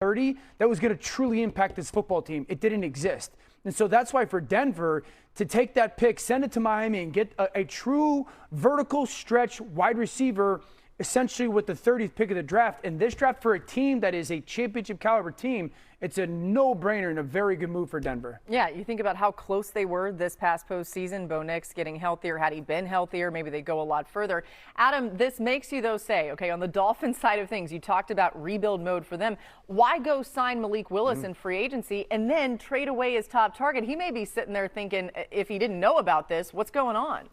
30 that was going to truly impact this football team. It didn't exist. And so that's why for Denver to take that pick, send it to Miami, and get a true vertical stretch wide receiver essentially with the 30th pick of the draft. And this draft for a team that is a championship caliber team, it's a no-brainer and a very good move for Denver. Yeah, you think about how close they were this past postseason. Bo Nix getting healthier. Had he been healthier, maybe they go a lot further. Adam, this makes you, though, say, okay, on the Dolphins side of things, you talked about rebuild mode for them. Why go sign Malik Willis in free agency and then trade away his top target? He may be sitting there thinking, if he didn't know about this, what's going on?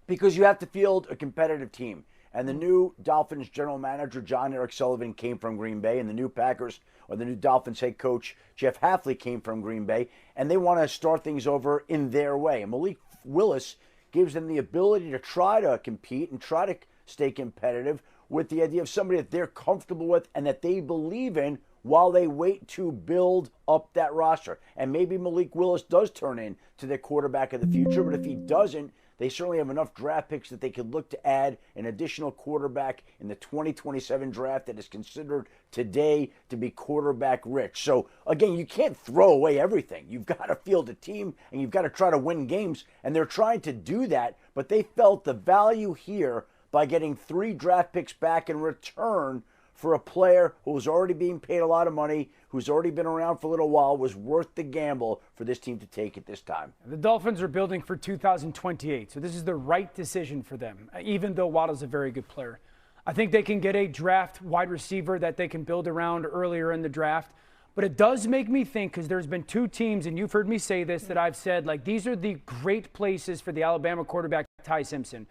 Because you have to field a competitive team. And the new Dolphins general manager, John Eric Sullivan, came from Green Bay. And the new Packers, or the new Dolphins head coach, Jeff Hafley, came from Green Bay. And they want to start things over in their way. And Malik Willis gives them the ability to try to compete and try to stay competitive with the idea of somebody that they're comfortable with and that they believe in while they wait to build up that roster. And maybe Malik Willis does turn into their quarterback of the future. But if he doesn't, they certainly have enough draft picks that they could look to add an additional quarterback in the 2027 draft that is considered today to be quarterback rich. So, again, you can't throw away everything. You've got to field a team, and you've got to try to win games, and they're trying to do that, but they felt the value here by getting 3 draft picks back in return for a player who was already being paid a lot of money, who's already been around for a little while, was worth the gamble for this team to take at this time. The Dolphins are building for 2028, so this is the right decision for them, even though Waddle's a very good player. I think they can get a draft wide receiver that they can build around earlier in the draft. But it does make me think, because there's been 2 teams, and you've heard me say this, that I've said, like, these are the great places for the Alabama quarterback, Ty Simpson.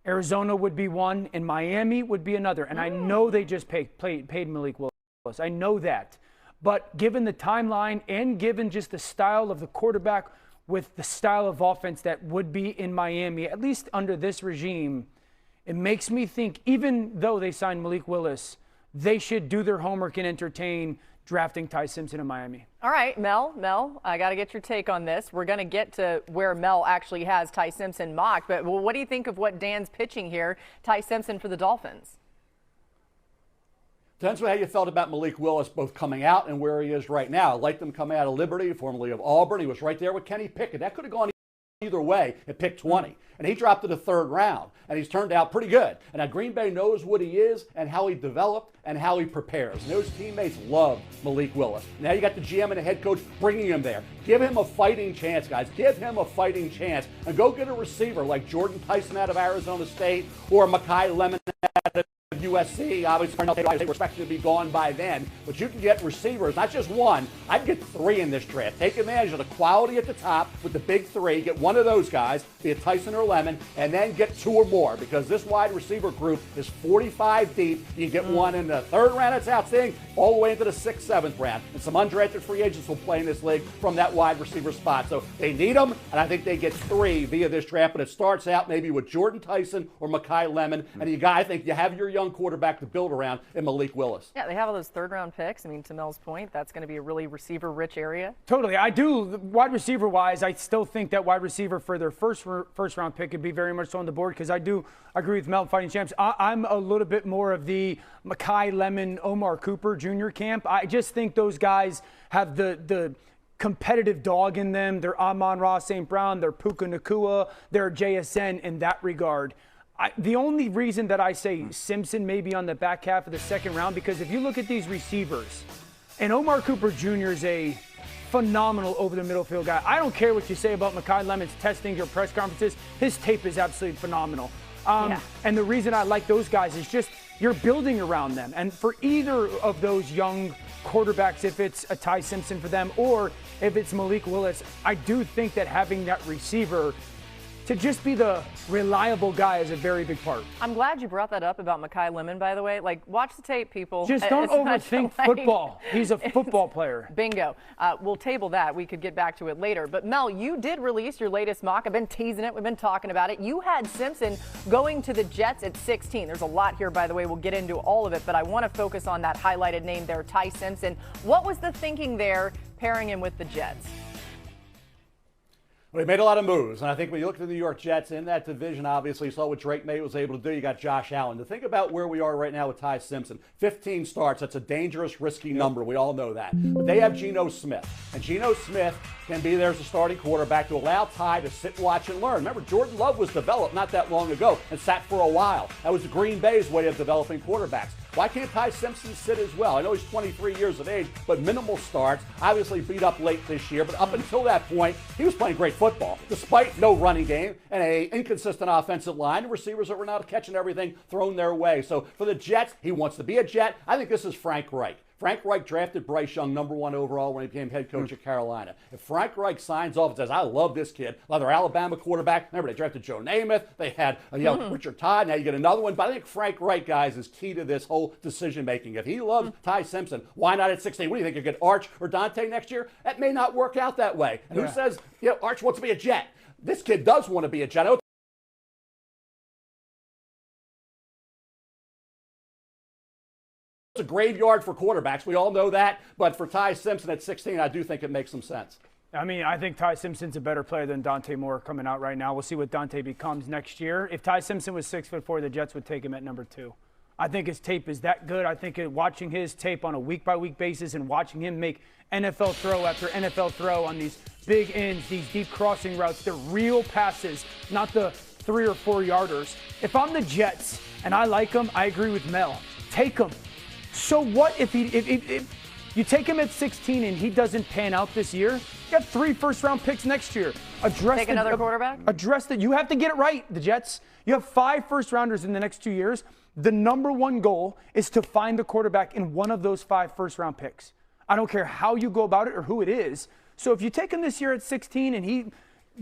Arizona would be one, and Miami would be another. And I know they just paid Malik Willis. I know that. But given the timeline and given just the style of the quarterback with the style of offense that would be in Miami, at least under this regime, it makes me think, even though they signed Malik Willis, they should do their homework and entertain drafting Ty Simpson in Miami. All right, Mel, I got to get your take on this. We're going to get to where Mel actually has Ty Simpson mocked, but what do you think of what Dan's pitching here, Ty Simpson for the Dolphins? Depends on how you felt about Malik Willis both coming out and where he is right now. I liked him coming out of Liberty, formerly of Auburn. He was right there with Kenny Pickett. That could have gone either way at pick 20. And he dropped to the 3rd round, and he's turned out pretty good. And now Green Bay knows what he is and how he developed and how he prepares. And those teammates love Malik Willis. Now you got the GM and the head coach bringing him there. Give him a fighting chance, guys. Give him a fighting chance. And go get a receiver like Jordan Tyson out of Arizona State or Makai Lemon out of USC. Obviously, they were expected to be gone by then. But you can get receivers, not just one. I'd get 3 in this draft. Take advantage of the quality at the top with the big 3. Get one of those guys, be it Tyson or Lemon, and then get 2 or more, because this wide receiver group is 45 deep. You can get one in the 3rd round. That's outstanding. All the way into the 6th, 7th round. And some undrafted free agents will play in this league from that wide receiver spot. So they need them, and I think they get 3 via this draft. But it starts out maybe with Jordan Tyson or Makai Lemon. And I think you have your young quarterback to build around in Malik Willis. Yeah, they have all those 3rd-round picks. I mean, to Mel's point, that's going to be a really receiver-rich area. Totally. I do. Wide receiver-wise, I still think that wide receiver for their first-round pick could be very much so on the board, because I do agree with Mel fighting champs. I'm a little bit more of the Makai Lemon, Omar Cooper Jr. camp. I just think those guys have the competitive dog in them. They're Amon-Ra St. Brown, they're Puka Nacua, they're JSN in that regard. The only reason that I say Simpson may be on the back half of the 2nd round, because if you look at these receivers, and Omar Cooper Jr. is a phenomenal over-the-middle field guy. I don't care what you say about Makai Lemon's testing or press conferences. His tape is absolutely phenomenal. And the reason I like those guys is just you're building around them. And for either of those young quarterbacks, if it's a Ty Simpson for them or if it's Malik Willis, I do think that having that receiver to just be the reliable guy is a very big part. I'm glad you brought that up about Makai Lemon, by the way. Like, watch the tape, people. Just don't overthink football. He's a football player. Bingo. We'll table that. We could get back to it later. But, Mel, you did release your latest mock. I've been teasing it. We've been talking about it. You had Simpson going to the Jets at 16. There's a lot here, by the way. We'll get into all of it. But I want to focus on that highlighted name there, Ty Simpson. What was the thinking there, pairing him with the Jets? Well, he made a lot of moves, and I think when you look at the New York Jets in that division, obviously you saw what Drake May was able to do. You got Josh Allen. To think about where we are right now with Ty Simpson, 15 starts, that's a dangerous, risky number. We all know that. But they have Geno Smith, and Geno Smith can be there as a starting quarterback to allow Ty to sit, watch, and learn. Remember, Jordan Love was developed not that long ago and sat for a while. That was the Green Bay's way of developing quarterbacks. Why can't Ty Simpson sit as well? I know he's 23 years of age, but minimal starts. Obviously beat up late this year, but up until that point, he was playing great football, despite no running game and an inconsistent offensive line and receivers that were not catching everything thrown their way. So for the Jets, he wants to be a Jet. I think this is Frank Reich. Frank Reich drafted Bryce Young #1 overall when he became head coach at Carolina. If Frank Reich signs off and says, I love this kid, another Alabama quarterback, remember they drafted Joe Namath, they had Richard Todd, now you get another one. But I think Frank Reich, guys, is key to this whole decision-making. If he loves Ty Simpson, why not at 16? What do you think, you get Arch or Dante next year? That may not work out that way. And who says, Arch wants to be a Jet? This kid does want to be a Jet. It's a graveyard for quarterbacks. We all know that. But for Ty Simpson at 16, I do think it makes some sense. I mean, I think Ty Simpson's a better player than Dante Moore coming out right now. We'll see what Dante becomes next year. If Ty Simpson was 6'4", the Jets would take him at #2. I think his tape is that good. I think watching his tape on a week-by-week basis and watching him make NFL throw after NFL throw on these big ends, these deep crossing routes, the real passes, not the 3 or 4 yarders. If I'm the Jets and I like him, I agree with Mel. Take him. So what if you take him at 16 and he doesn't pan out this year? You have 3 first-round picks next year. Take another quarterback? Address that. You have to get it right, the Jets. You have 5 first-rounders in the next 2 years. The #1 goal is to find the quarterback in one of those 5 first-round picks. I don't care how you go about it or who it is. So if you take him this year at 16 and he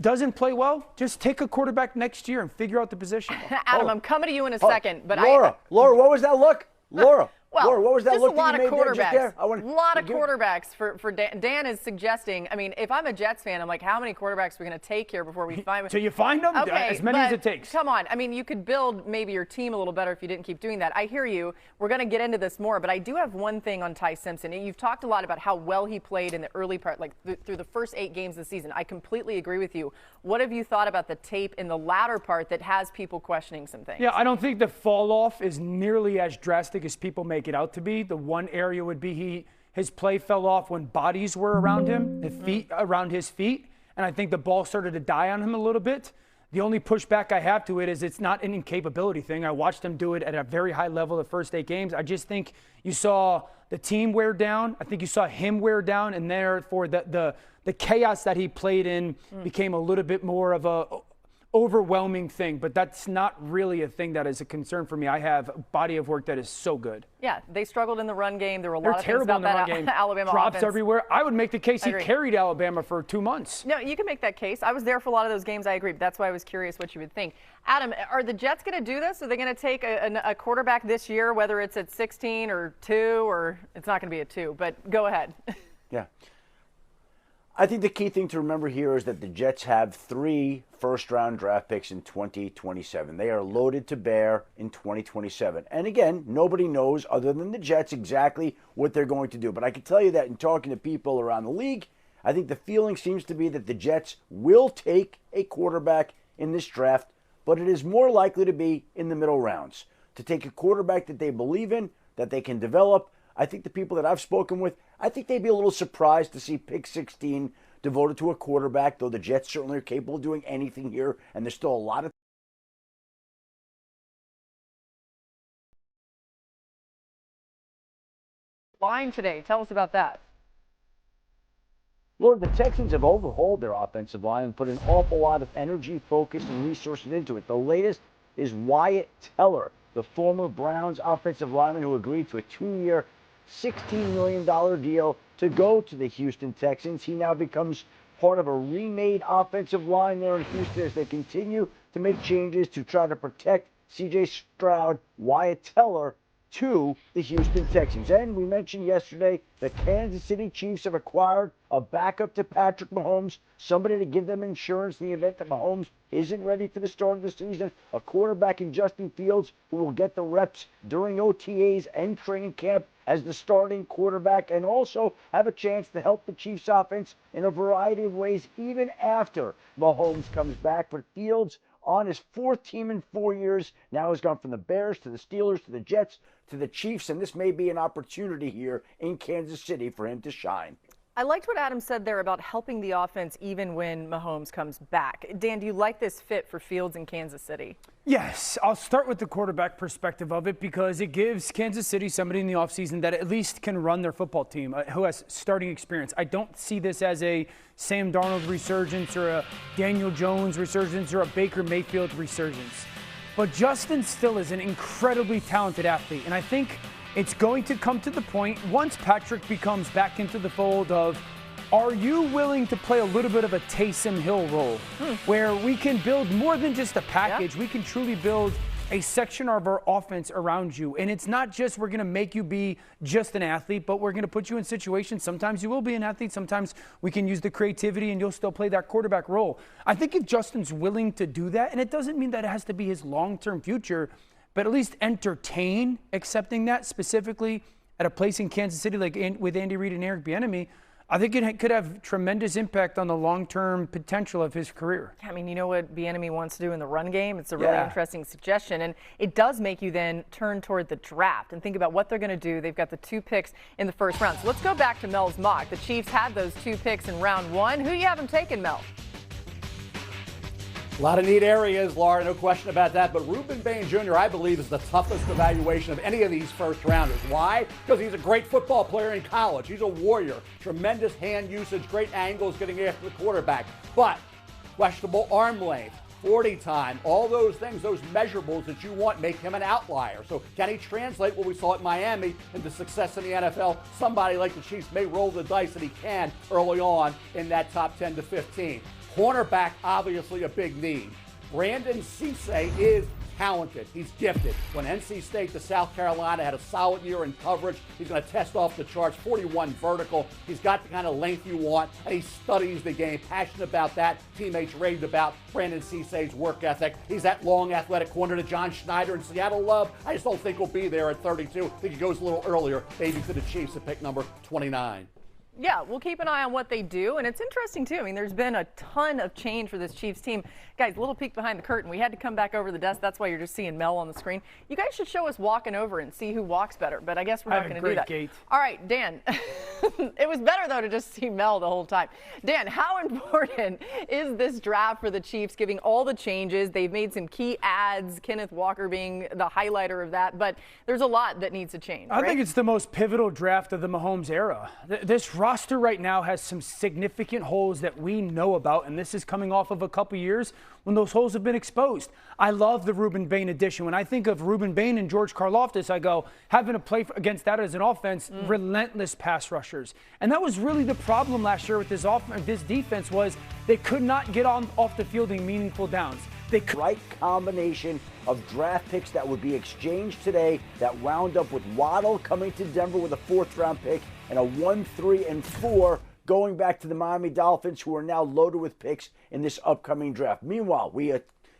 doesn't play well, just take a quarterback next year and figure out the position. Adam, I'm coming to you in a second. But Laura, what was that look? Laura. Well, Laura, what was that just look a lot that of you made there? quarterbacks. A lot of quarterbacks for Dan. Dan is suggesting, I mean, if I'm a Jets fan, I'm like, how many quarterbacks are we going to take here before we find them? Till you find them? Okay, as many as it takes. Come on. I mean, you could build maybe your team a little better if you didn't keep doing that. I hear you. We're going to get into this more, but I do have one thing on Ty Simpson. You've talked a lot about how well he played in the early part, like through the first 8 games of the season. I completely agree with you. What have you thought about the tape in the latter part that has people questioning some things? Yeah, I don't think the fall off is nearly as drastic as people make it out to be. The one area would be his play fell off when bodies were around him, the feet around his feet, and I think the ball started to die on him a little bit. The only pushback I have to it is it's not an incapability thing. I watched him do it at a very high level the first 8 games. I just think you saw the team wear down. I think you saw him wear down, and therefore the chaos that he played in became a little bit more of a overwhelming thing, but that's not really a thing that is a concern for me. I have a body of work that is so good. Yeah, they struggled in the run game. There were a They're lot of things about that Alabama Drops offense. everywhere. I would make the case he carried Alabama for 2 months. No, you can make that case. I was there for a lot of those games. I agree. But that's why I was curious what you would think. Adam, are the Jets going to do this? Are they going to take a quarterback this year, whether it's at 16 or 2, or it's not going to be a 2, but go ahead. Yeah. I think the key thing to remember here is that the Jets have 3 first-round draft picks in 2027. They are loaded to bear in 2027. And again, nobody knows other than the Jets exactly what they're going to do. But I can tell you that in talking to people around the league, I think the feeling seems to be that the Jets will take a quarterback in this draft, but it is more likely to be in the middle rounds. To take a quarterback that they believe in, that they can develop. I think the people that I've spoken with, I think they'd be a little surprised to see pick 16 devoted to a quarterback, though the Jets certainly are capable of doing anything here, and there's still a lot of line today. Tell us about that. Lord, the Texans have overhauled their offensive line and put an awful lot of energy, focus, and resources into it. The latest is Wyatt Teller, the former Browns offensive lineman who agreed to a 2-year, $16 million deal to go to the Houston Texans. He now becomes part of a remade offensive line there in Houston as they continue to make changes to try to protect C.J. Stroud, Wyatt Teller, to the Houston Texans. And we mentioned yesterday the Kansas City Chiefs have acquired a backup to Patrick Mahomes, somebody to give them insurance in the event that Mahomes isn't ready for the start of the season, a quarterback in Justin Fields who will get the reps during OTAs and training camp. as the starting quarterback and also have a chance to help the Chiefs offense in a variety of ways even after Mahomes comes back. But Fields on his fourth team in 4 years now has gone from the Bears to the Steelers to the Jets to the Chiefs, and this may be an opportunity here in Kansas City for him to shine. I liked what Adam said there about helping the offense even when Mahomes comes back. Dan, do you like this fit for Fields in Kansas City? Yes, I'll start with the quarterback perspective of it because it gives Kansas City somebody in the offseason that at least can run their football team, who has starting experience. I don't see this as a Sam Darnold resurgence or a Daniel Jones resurgence or a Baker Mayfield resurgence. But Justin still is an incredibly talented athlete, and I think it's going to come to the point once Patrick becomes back into the fold of, are you willing to play a little bit of a Taysom Hill role where we can build more than just a package? Yeah. We can truly build a section of our offense around you. And it's not just we're going to make you be just an athlete, but we're going to put you in situations. Sometimes you will be an athlete. Sometimes we can use the creativity and you'll still play that quarterback role. I think if Justin's willing to do that, and it doesn't mean that it has to be his long-term future, but at least entertain accepting that, specifically at a place in Kansas City like with Andy Reid and Eric Bieniemy, I think it could have tremendous impact on the long-term potential of his career. I mean, you know what Bieniemy wants to do in the run game? It's a really interesting suggestion, and it does make you then turn toward the draft and think about what they're going to do. They've got the 2 picks in the first round. So let's go back to Mel's mock. The Chiefs had those 2 picks in round 1. Who do you have them taking, Mel? A lot of neat areas, Laura, no question about that. But Ruben Bain Jr., I believe, is the toughest evaluation of any of these first-rounders. Why? Because he's a great football player in college. He's a warrior. Tremendous hand usage, great angles getting after the quarterback. But questionable arm length, 40 time, all those things, those measurables that you want make him an outlier. So can he translate what we saw at Miami into success in the NFL? Somebody like the Chiefs may roll the dice that he can early on in that top 10 to 15. Cornerback, obviously a big need. Brandon Cisse is talented. He's gifted. When NC State to South Carolina had a solid year in coverage, he's going to test off the charts, 41 vertical. He's got the kind of length you want, and he studies the game, passionate about that. Teammates raved about Brandon Cisse's work ethic. He's that long, athletic corner that John Schneider and Seattle love. I just don't think he'll be there at 32. I think he goes a little earlier, maybe to the Chiefs at pick number 29. Yeah, we'll keep an eye on what they do, and it's interesting, too. I mean, there's been a ton of change for this Chiefs team. Guys, a little peek behind the curtain. We had to come back over the desk. That's why you're just seeing Mel on the screen. You guys should show us walking over and see who walks better, but I guess we're not going to do that. Gait. All right, Dan. It was better, though, to just see Mel the whole time. Dan, how important is this draft for the Chiefs, giving all the changes? They've made some key adds, Kenneth Walker being the highlighter of that, but there's a lot that needs to change, I think it's the most pivotal draft of the Mahomes era. This roster right now has some significant holes that we know about, and this is coming off of a couple years when those holes have been exposed. I love the Ruben Bain addition. When I think of Ruben Bain and George Karlaftis, I go, having to play against that as an offense, relentless pass rushers. And that was really the problem last year with this defense was they could not get off the field in meaningful downs. Right combination of draft picks that would be exchanged today that wound up with Waddle coming to Denver with a 4th-round pick and a 1, 3, and 4 going back to the Miami Dolphins, who are now loaded with picks in this upcoming draft. Meanwhile, we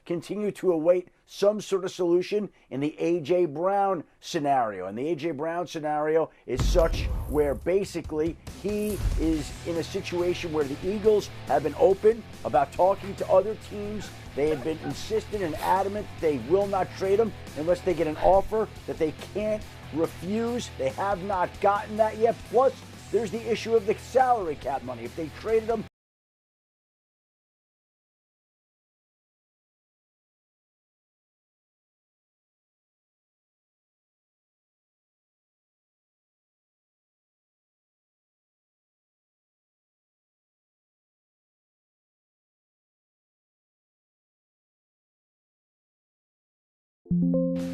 continue to await some sort of solution in the A.J. Brown scenario. And the A.J. Brown scenario is such where basically he is in a situation where the Eagles have been open about talking to other teams. They have been insistent and adamant that they will not trade him unless they get an offer that they can't refuse. They have not gotten that yet. Plus, there's the issue of the salary cap money. If they traded him,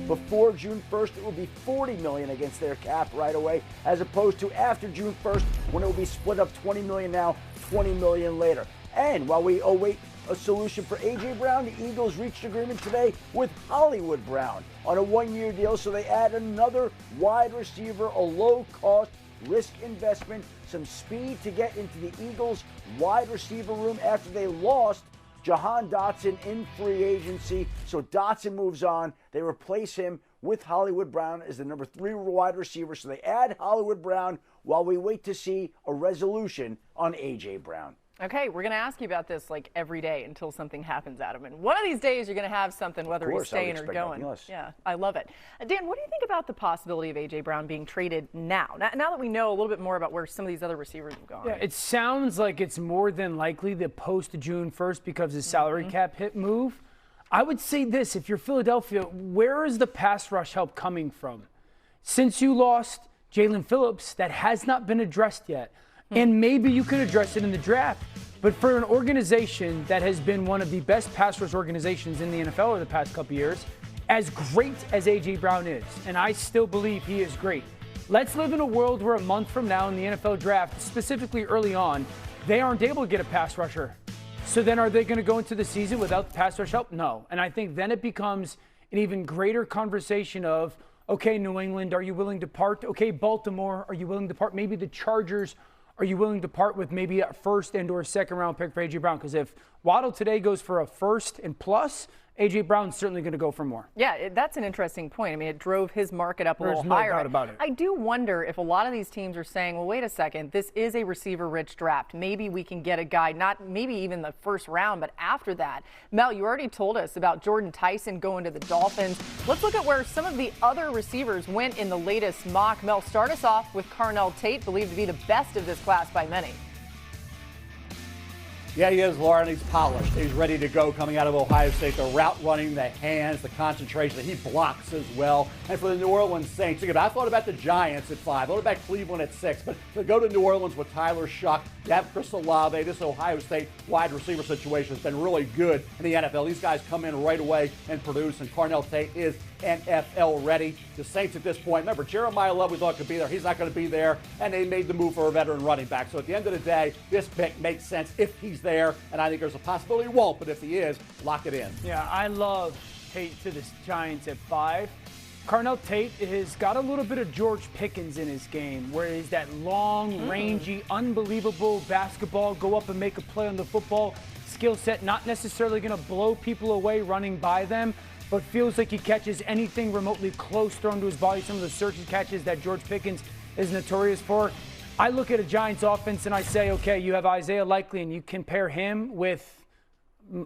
before June 1st, it will be $40 million against their cap right away, as opposed to after June 1st, when it will be split up $20 million now, $20 million later. And while we await a solution for A.J. Brown, the Eagles reached agreement today with Hollywood Brown on a 1-year deal, so they add another wide receiver, a low-cost risk investment, some speed to get into the Eagles' wide receiver room after they lost Jahan Dotson in free agency. So Dotson moves on. They replace him with Hollywood Brown as the number 3 wide receiver. So they add Hollywood Brown while we wait to see a resolution on A.J. Brown. Okay, we're going to ask you about this like every day until something happens, Adam. And one of these days you're going to have something, whether he's staying or going. Yeah, I love it. Dan, what do you think about the possibility of A.J. Brown being traded now that we know a little bit more about where some of these other receivers have gone? Yeah, it sounds like it's more than likely the post-June 1st because of the salary cap hit move. I would say this, if you're Philadelphia, where is the pass rush help coming from? Since you lost Jalen Phillips, that has not been addressed yet. And maybe you could address it in the draft. But for an organization that has been one of the best pass rush organizations in the NFL over the past couple years, as great as A.J. Brown is, and I still believe he is great, let's live in a world where a month from now in the NFL draft, specifically early on, they aren't able to get a pass rusher. So then are they going to go into the season without the pass rush help? No. And I think then it becomes an even greater conversation of, okay, New England, are you willing to part? Okay, Baltimore, are you willing to part? Maybe the Chargers, are you willing to part with maybe a first and or second round pick for A.J. Brown? Because if Waddle today goes for a first and plus, A.J. Brown's certainly going to go for more. Yeah, that's an interesting point. I mean, it drove his market up a little higher. There's no doubt about it. I do wonder if a lot of these teams are saying, well, wait a second, this is a receiver-rich draft. Maybe we can get a guy, not maybe even the first round, but after that. Mel, you already told us about Jordan Tyson going to the Dolphins. Let's look at where some of the other receivers went in the latest mock. Mel, start us off with Tate, believed to be the best of this class by many. Yeah, he is, Laura, and he's polished. He's ready to go coming out of Ohio State. The route running, the hands, the concentration. He blocks as well. And for the New Orleans Saints, I thought about the Giants at 5. I thought about Cleveland at 6. But to go to New Orleans with Tyler Shuck, to have Chris Olave, this Ohio State wide receiver situation has been really good in the NFL. These guys come in right away and produce, and Tate is NFL ready. The Saints at this point, remember, Jeremiyah Love we thought could be there. He's not going to be there, and they made the move for a veteran running back. So at the end of the day, this pick makes sense if he's there, and I think there's a possibility he won't, but if he is, lock it in. Yeah, I love Tate to the Giants at 5. Tate has got a little bit of George Pickens in his game, where he's that long, rangy, unbelievable basketball, go up and make a play on the football skill set, not necessarily going to blow people away running by them, but feels like he catches anything remotely close thrown to his body, some of the searching catches that George Pickens is notorious for. I look at a Giants offense and I say, okay, you have Isaiah Likely and you compare him with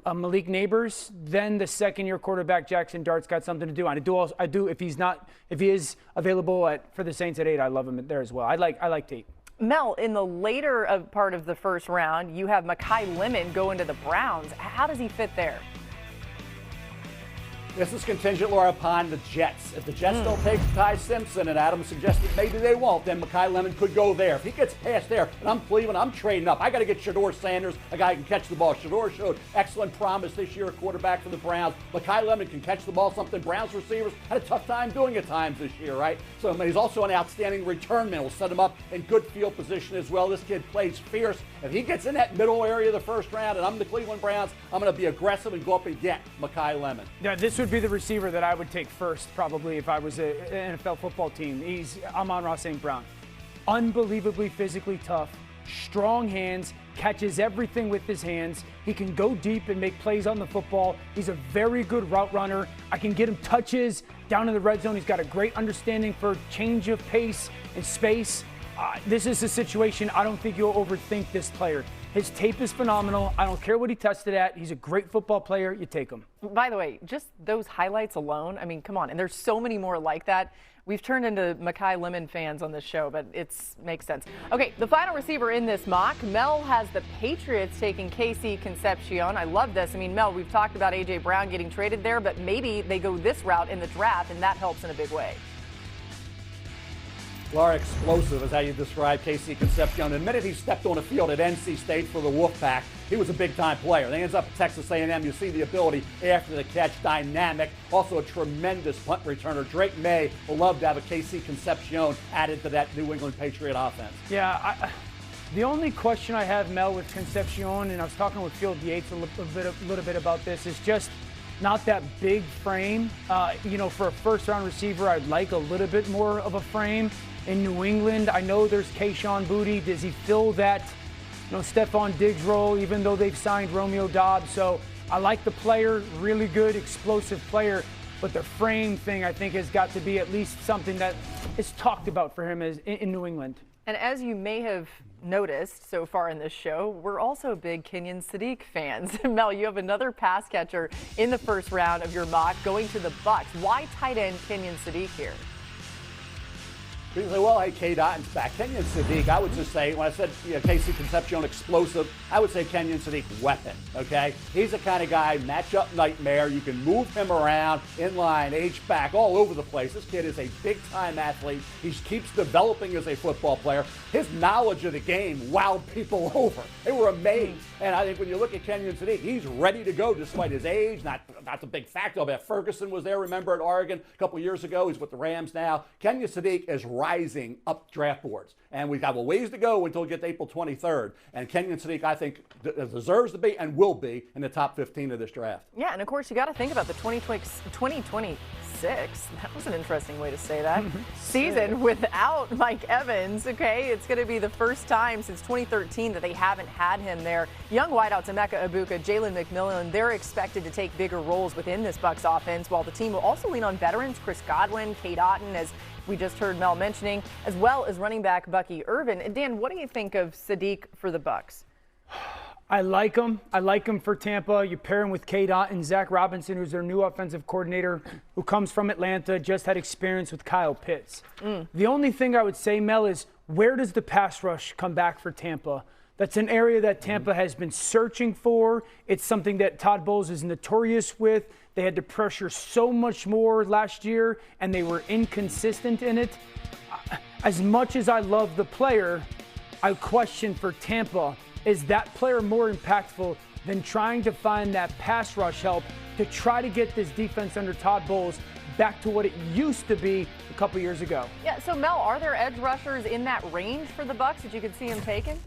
Malik Neighbors, then the second-year quarterback Jackson Dart's got something to do. And I do if he is available for the Saints at 8, I love him there as well. I like Tate. Mel, in the later part of the first round, you have Makai Lemon going to the Browns. How does he fit there? This is contingent, Laura, upon the Jets. If the Jets don't take Ty Simpson, and Adam suggested maybe they won't, then Makai Lemon could go there. If he gets past there, and I'm Cleveland, I'm trading up. I got to get Shedeur Sanders, a guy who can catch the ball. Shedeur showed excellent promise this year, a quarterback for the Browns. Makai Lemon can catch the ball, something Browns receivers had a tough time doing at times this year, right? So he's also an outstanding return man. We'll set him up in good field position as well. This kid plays fierce. If he gets in that middle area of the first round, and I'm the Cleveland Browns, I'm going to be aggressive and go up and get Makai Lemon. Yeah, this would be the receiver that I would take first, probably, if I was an NFL football team. I'm on Ross St. Brown. Unbelievably physically tough, strong hands, catches everything with his hands. He can go deep and make plays on the football. He's a very good route runner. I can get him touches down in the red zone. He's got a great understanding for change of pace and space. This is a situation I don't think you'll overthink this player. His tape is phenomenal. I don't care what he tested at. He's a great football player. You take him. By the way, just those highlights alone, I mean, come on. And there's so many more like that. We've turned into Makai Lemon fans on this show, but it makes sense. Okay, the final receiver in this mock, Mel has the Patriots taking Cisse Concepcion. I love this. I mean, Mel, we've talked about A.J. Brown getting traded there, but maybe they go this route in the draft, and that helps in a big way. Laura, explosive is how you describe Cisse Concepcion. The minute he stepped on the field at NC State for the Wolfpack, he was a big-time player. Then he ends up at Texas A&M. You see the ability after the catch, dynamic. Also a tremendous punt returner. Drake May will love to have a Cisse Concepcion added to that New England Patriot offense. Yeah, the only question I have, Mel, with Concepcion, and I was talking with Field Yates a little bit about this, is just not that big frame. For a first-round receiver, I'd like a little bit more of a frame. In New England, I know there's Kayshon Boutte. Does he fill that, Stephon Diggs role, even though they've signed Romeo Doubs? So I like the player, really good, explosive player. but the frame thing I think has got to be at least something that is talked about for him as in New England. And as you may have noticed so far in this show, we're also big Kenyon Sadiq fans. Mel, you have another pass catcher in the first round of your mock going to the Bucs. Why tight end Kenyon Sadiq here? People say, well, hey, K-Dot's back. Kenyon Sadiq, I would just say, when I said Casey Concepcion explosive, I would say Kenyon Sadiq weapon, okay? He's the kind of guy, matchup nightmare. You can move him around, in line, H-back, all over the place. This kid is a big-time athlete. He keeps developing as a football player. His knowledge of the game wowed people over. They were amazed. And I think when you look at Kenyon Sadiq, he's ready to go despite his age. Not the big factor, but Ferguson was there, remember, at Oregon a couple years ago. He's with the Rams now. Kenyon Sadiq is rising up draft boards. And we've got a ways to go until we get to April 23rd. And Kenyon Sadiq, I think, deserves to be and will be in the top 15 of this draft. Yeah, and of course, you got to think about the 2026. That was an interesting way to say that. Season without Mike Evans. Okay, it's going to be the first time since 2013 that they haven't had him there. Young wideouts Emeka Egbuka, Jalen McMillan, they're expected to take bigger roles within this Bucs offense, while the team will also lean on veterans Chris Godwin, Cade Otton, as we just heard Mel mentioning, as well as running back Bucky Irvin. And Dan, what do you think of Sadiq for the Bucs? I like him. I like him for Tampa. You pair him with Cade Otton, Zach Robinson, who's their new offensive coordinator, who comes from Atlanta, just had experience with Kyle Pitts. The only thing I would say, Mel, is where does the pass rush come back for Tampa? That's an area that Tampa has been searching for. It's something that Todd Bowles is notorious with. They had to pressure so much more last year, and they were inconsistent in it. As much as I love the player, I question for Tampa, is that player more impactful than trying to find that pass rush help to try to get this defense under Todd Bowles back to what it used to be a couple years ago? Yeah, so Mel, are there edge rushers in that range for the Bucs that you could see him taking?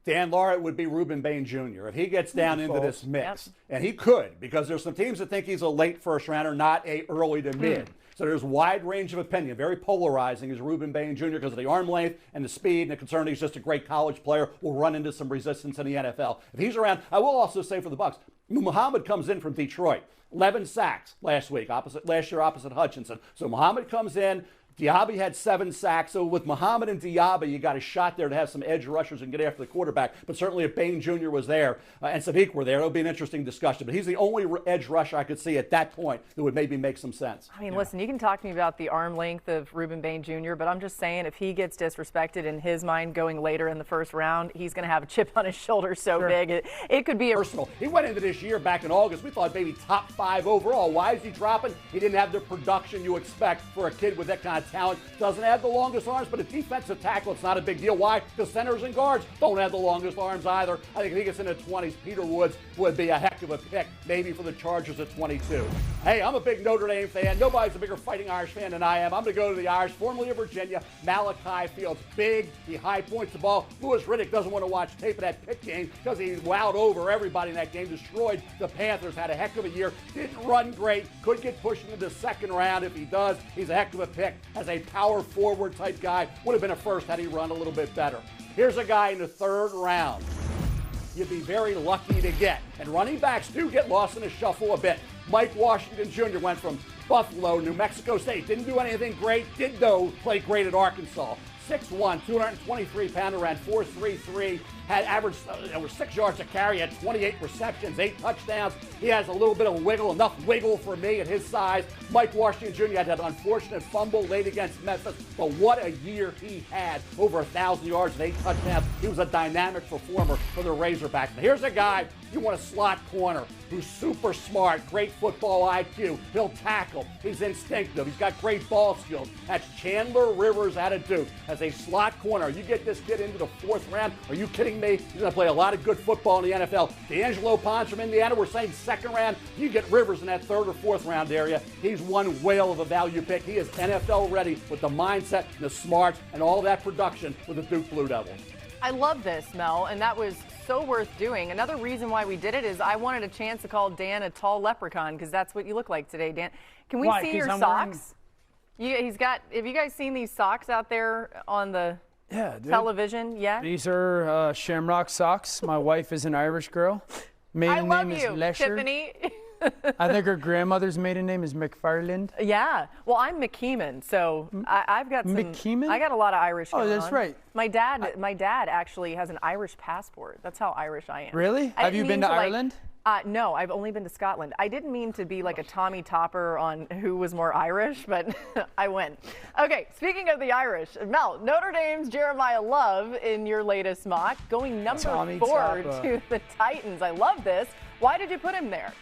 Dan Laura would be Reuben Bain Jr. if he gets down into this mix. And he could, because there's some teams that think he's a late first rounder, not a early to mid. So there's wide range of opinion. Very polarizing is Reuben Bain Jr. because of the arm length and the speed and the concern he's just a great college player, will run into some resistance in the NFL. If he's around, I will also say for the Bucs, Muhammad comes in from Detroit. 11 sacks last year opposite Hutchinson. So Muhammad comes in. Diaby had 7 sacks. So with Muhammad and Diaby, you got a shot there to have some edge rushers and get after the quarterback. But certainly if Bain Jr. was there and Sadiq were there, it would be an interesting discussion. But he's the only edge rusher I could see at that point that would maybe make some sense. I mean, listen, you can talk to me about the arm length of Reuben Bain Jr., but I'm just saying if he gets disrespected in his mind going later in the first round, he's going to have a chip on his shoulder so big. It could be a personal. He went into this year back in August. We thought maybe top 5 overall. Why is he dropping? He didn't have the production you expect for a kid with that kind of talent. Doesn't have the longest arms, but a defensive tackle, it's not a big deal. Why? Because centers and guards don't have the longest arms either. I think if he gets in the 20s, Peter Woods would be a heck of a pick, maybe for the Chargers at 22. Hey, I'm a big Notre Dame fan. Nobody's a bigger Fighting Irish fan than I am. I'm going to go to the Irish, formerly of Virginia. Malachi Fields, big. He high points the ball. Louis Riddick doesn't want to watch tape of that Pitt game because he wowed over everybody in that game, destroyed the Panthers, had a heck of a year, didn't run great, could get pushed into the second round. If he does, he's a heck of a pick as a power forward type guy. Would have been a first had he run a little bit better. Here's a guy in the 3rd round you'd be very lucky to get. And running backs do get lost in the shuffle a bit. Mike Washington Jr. went from Buffalo, New Mexico State. Didn't do anything great. Did, though, play great at Arkansas. 6'1", 223-pounder, ran 4.33, had averaged over 6 yards a carry, had 28 receptions, 8 touchdowns. He has a little bit of wiggle, enough wiggle for me at his size. Mike Washington Jr. had that unfortunate fumble late against Memphis, but what a year he had, over 1,000 yards and 8 touchdowns. He was a dynamic performer for the Razorbacks. Now here's a guy you want a slot corner who's super smart, great football IQ. He'll tackle. He's instinctive. He's got great ball skills. That's Chandler Rivers out of Duke. As a slot corner, you get this kid into the 4th round. Are you kidding me? He's going to play a lot of good football in the NFL. D'Angelo Ponds from Indiana, we're saying 2nd round. You get Rivers in that 3rd or 4th round area. He's one whale of a value pick. He is NFL ready with the mindset and the smarts and all that production with the Duke Blue Devils. I love this, Mel, and that was so worth doing. Another reason why we did it is I wanted a chance to call Dan a tall leprechaun because that's what you look like today, Dan. Can we see your socks? He's got. Have you guys seen these socks out there on the television? Yeah. These are Shamrock socks. My wife is an Irish girl. I love you, Tiffany. I think her grandmother's maiden name is McFarland. Yeah. Well, I'm McKeeman, so I've got some. McKeeman? I got a lot of Irish going Oh, that's on. right. My dad actually has an Irish passport. That's how Irish I am. Really? I Have you didn't been mean to like, Ireland? No, I've only been to Scotland. I didn't mean to be like a Tommy Topper on who was more Irish, but I went. Okay, speaking of the Irish, Mel, Notre Dame's Jeremiyah Love in your latest mock, going number Tommy 4 Topper. to the Titans. I love this. Why did you put him there?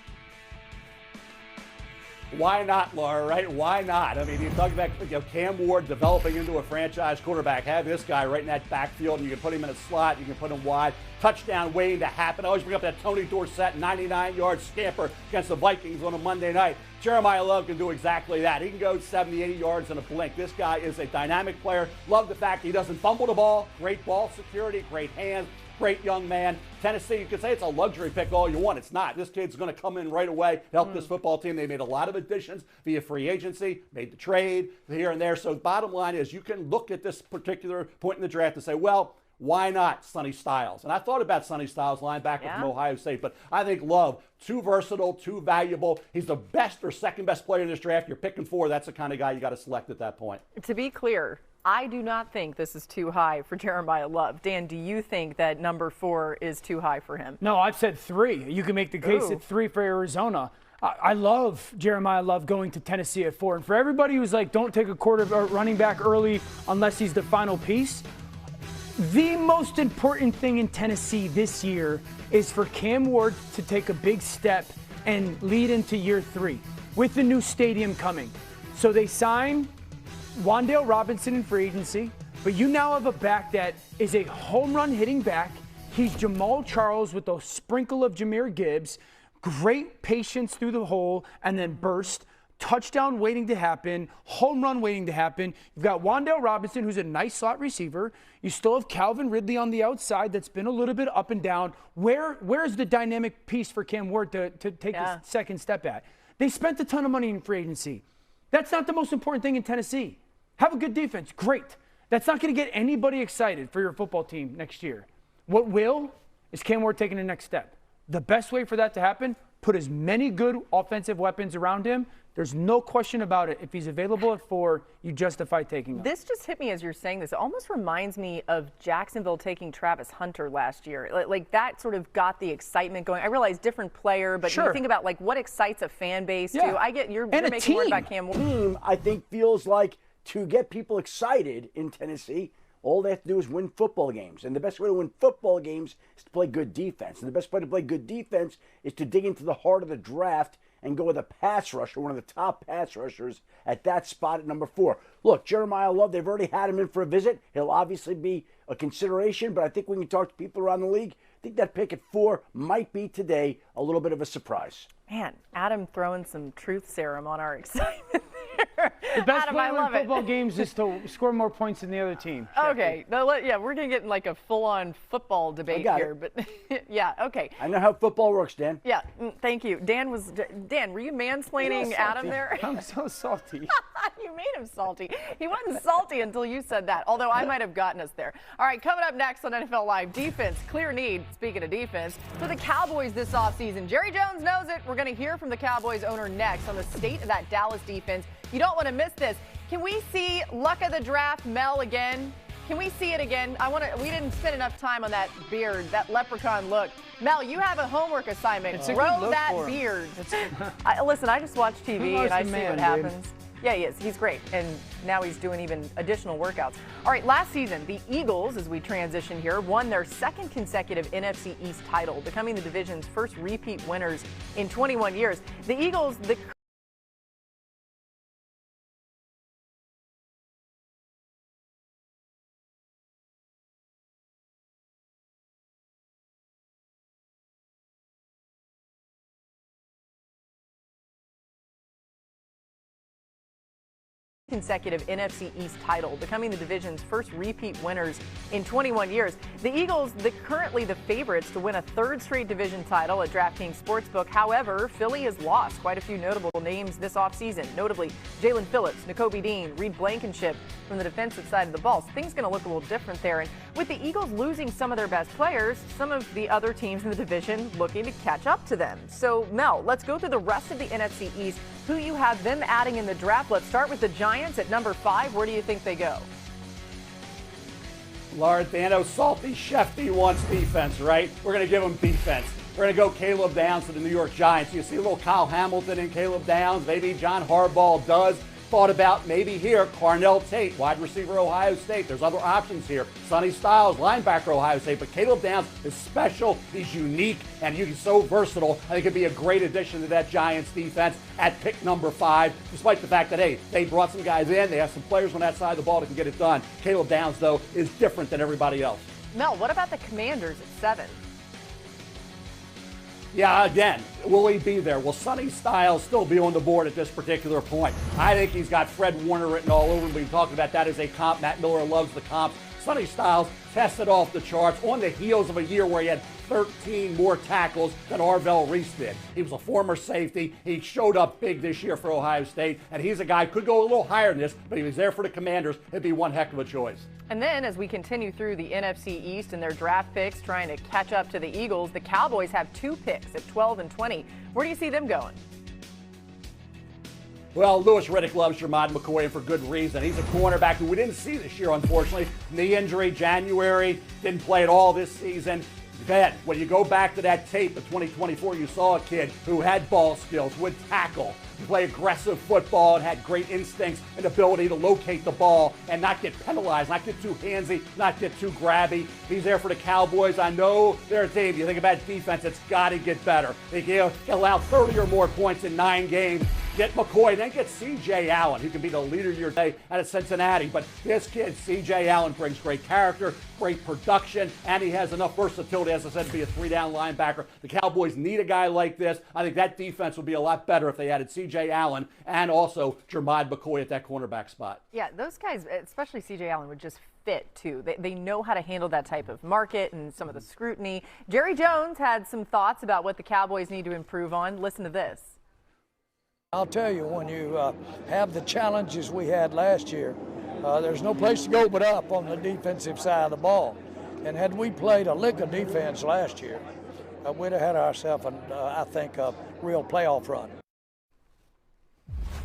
Why not, Laura, right? Why not? I mean, you talk about Cam Ward developing into a franchise quarterback. Have this guy right in that backfield, and you can put him in a slot. You can put him wide. Touchdown waiting to happen. I always bring up that Tony Dorsett 99-yard scamper against the Vikings on a Monday night. Jeremiyah Love can do exactly that. He can go 70, 80 yards in a blink. This guy is a dynamic player. Love the fact he doesn't fumble the ball. Great ball security, great hands. Great young man. Tennessee, you could say it's a luxury pick all you want. It's not. This kid's going to come in right away, help this football team. They made a lot of additions via free agency, made the trade here and there. So the bottom line is you can look at this particular point in the draft and say, well, why not Sonny Styles? And I thought about Sonny Styles, linebacker from Ohio State, but I think Love, too versatile, too valuable. He's the best or second best player in this draft. You're picking 4. That's the kind of guy you got to select at that point. To be clear, I do not think this is too high for Jeremiyah Love. Dan, do you think that number 4 is too high for him? No, I've said 3. You can make the case at 3 for Arizona. I love Jeremiyah Love going to Tennessee at 4. And for everybody who's like, don't take a running back early unless he's the final piece, the most important thing in Tennessee this year is for Cam Ward to take a big step and lead into year 3 with the new stadium coming. So they sign Wan'Dale Robinson in free agency, but you now have a back that is a home run hitting back. He's Jamal Charles with a sprinkle of Jahmyr Gibbs. Great patience through the hole and then burst. Touchdown waiting to happen. Home run waiting to happen. You've got Wan'Dale Robinson, who's a nice slot receiver. You still have Calvin Ridley on the outside that's been a little bit up and down. Where's the dynamic piece for Cam Ward to take a second step at? They spent a ton of money in free agency. That's not the most important thing in Tennessee. Have a good defense. Great. That's not going to get anybody excited for your football team next year. What will is Cam Ward taking the next step. The best way for that to happen, put as many good offensive weapons around him. There's no question about it. If he's available at 4, you justify taking him. This just hit me as you're saying this. It almost reminds me of Jacksonville taking Travis Hunter last year. Like that sort of got the excitement going. I realize different player, but you think about like what excites a fan base too. I get you're making word about Cam Ward. Team, I think, feels like to get people excited in Tennessee, all they have to do is win football games. And the best way to win football games is to play good defense. And the best way to play good defense is to dig into the heart of the draft and go with a pass rusher, one of the top pass rushers at that spot at number 4. Look, Jeremiyah Love, they've already had him in for a visit. He'll obviously be a consideration, but I think when you talk to people around the league, I think that pick at 4 might be today a little bit of a surprise. Man, Adam throwing some truth serum on our excitement there. The best Adam, way I to love win it. football games is to score more points than the other team. Okay, now we're going to get in like a full-on football debate here. But yeah, okay. I know how football works, Dan. Yeah, thank you. Dan, were you mansplaining Adam there? I'm so salty. You made him salty. He wasn't salty until you said that, although I might have gotten us there. All right, coming up next on NFL Live, defense, clear need, speaking of defense, for the Cowboys this offseason. Jerry Jones knows it. We're going to hear from the Cowboys owner next on the state of that Dallas defense. You don't want to miss this. Can we see luck of the draft Mel again? Can we see it again? We didn't spend enough time on that beard, that leprechaun look. Mel, you have a homework assignment. Grow that beard. Listen, I just watch TV and I see what happens. Yeah, he is. He's great. And now he's doing even additional workouts. All right, last season, the Eagles, as we transition here, won their 2nd consecutive NFC East title, becoming the division's first repeat winners in 21 years. The Eagles, consecutive NFC East title, becoming the division's first repeat winners in 21 years. The Eagles, currently the favorites to win a third straight division title at DraftKings Sportsbook. However, Philly has lost quite a few notable names this offseason, notably Jalen Phillips, Nakobe Dean, Reed Blankenship from the defensive side of the ball. So things going to look a little different there. And with the Eagles losing some of their best players, some of the other teams in the division looking to catch up to them. So, Mel, let's go through the rest of the NFC East. Who you have them adding in the draft? Let's start with the Giants at number 5. Where do you think they go? Lord, they know Salty Shefty wants defense, right? We're going to give him defense. We're going to go Caleb Downs to the New York Giants. You see a little Kyle Hamilton in Caleb Downs. Maybe John Harbaugh does. Thought about maybe here, Carnell Tate, wide receiver, Ohio State. There's other options here. Sonny Styles, linebacker, Ohio State. But Caleb Downs is special. He's unique, and he's so versatile. I think it'd be a great addition to that Giants defense at pick number 5, despite the fact that, hey, they brought some guys in. They have some players on that side of the ball that can get it done. Caleb Downs, though, is different than everybody else. Mel, what about the Commanders at 7? Yeah, again, will he be there? Will Sonny Styles still be on the board at this particular point? I think he's got Fred Warner written all over him. We talked about that as a comp. Matt Miller loves the comps. Sonny Styles tested off the charts on the heels of a year where he had 13 more tackles than Arvell Reese did. He was a former safety. He showed up big this year for Ohio State, and he's a guy who could go a little higher than this, but he was there for the Commanders. It'd be one heck of a choice. And then as we continue through the NFC East and their draft picks, trying to catch up to the Eagles, the Cowboys have 2 picks at 12 and 20. Where do you see them going? Well, Louis Riddick loves Jeremiah McCoy, and for good reason. He's a cornerback who we didn't see this year, unfortunately. Knee injury, January, didn't play at all this season. Then, when you go back to that tape of 2024, you saw a kid who had ball skills, would tackle, play aggressive football, and had great instincts and ability to locate the ball and not get penalized, not get too handsy, not get too grabby. He's there for the Cowboys. I know they're a team. You think about defense, it's got to get better. They can allow 30 or more points in 9 games. Get McCoy, then get C.J. Allen, who can be the leader of your day out of Cincinnati. But this kid, C.J. Allen, brings great character, great production, and he has enough versatility, as I said, to be a 3-down linebacker. The Cowboys need a guy like this. I think that defense would be a lot better if they added C.J. Allen and also Jeremiah McCoy at that cornerback spot. Yeah, those guys, especially C.J. Allen, would just fit, too. They know how to handle that type of market and some of the scrutiny. Jerry Jones had some thoughts about what the Cowboys need to improve on. Listen to this. I'll tell you, when you have the challenges we had last year, there's no place to go but up on the defensive side of the ball. And had we played a lick of defense last year, we'd have had ourselves, I think, a real playoff run.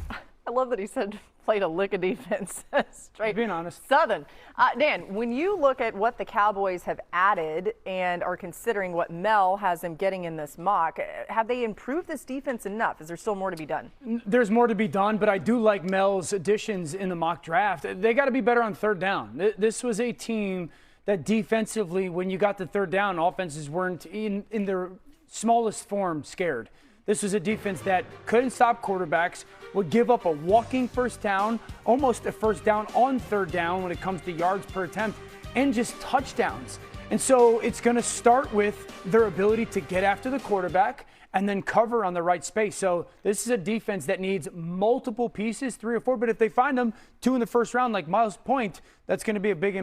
I love that he said played a lick of defense. Straight being honest. Southern. Dan, when you look at what the Cowboys have added and are considering what Mel has them getting in this mock, have they improved this defense enough? Is there still more to be done? There's more to be done, but I do like Mel's additions in the mock draft. They got to be better on third down. This was a team that defensively, when you got the third down, offenses weren't in their smallest form scared. This was a defense that couldn't stop quarterbacks, would give up a walking first down, almost a first down on third down when it comes to yards per attempt, and just touchdowns. And so it's going to start with their ability to get after the quarterback and then cover on the right space. So this is a defense that needs multiple pieces, 3 or 4, but if they find them 2 in the first round, like Miles' point, that's going to be a big impact.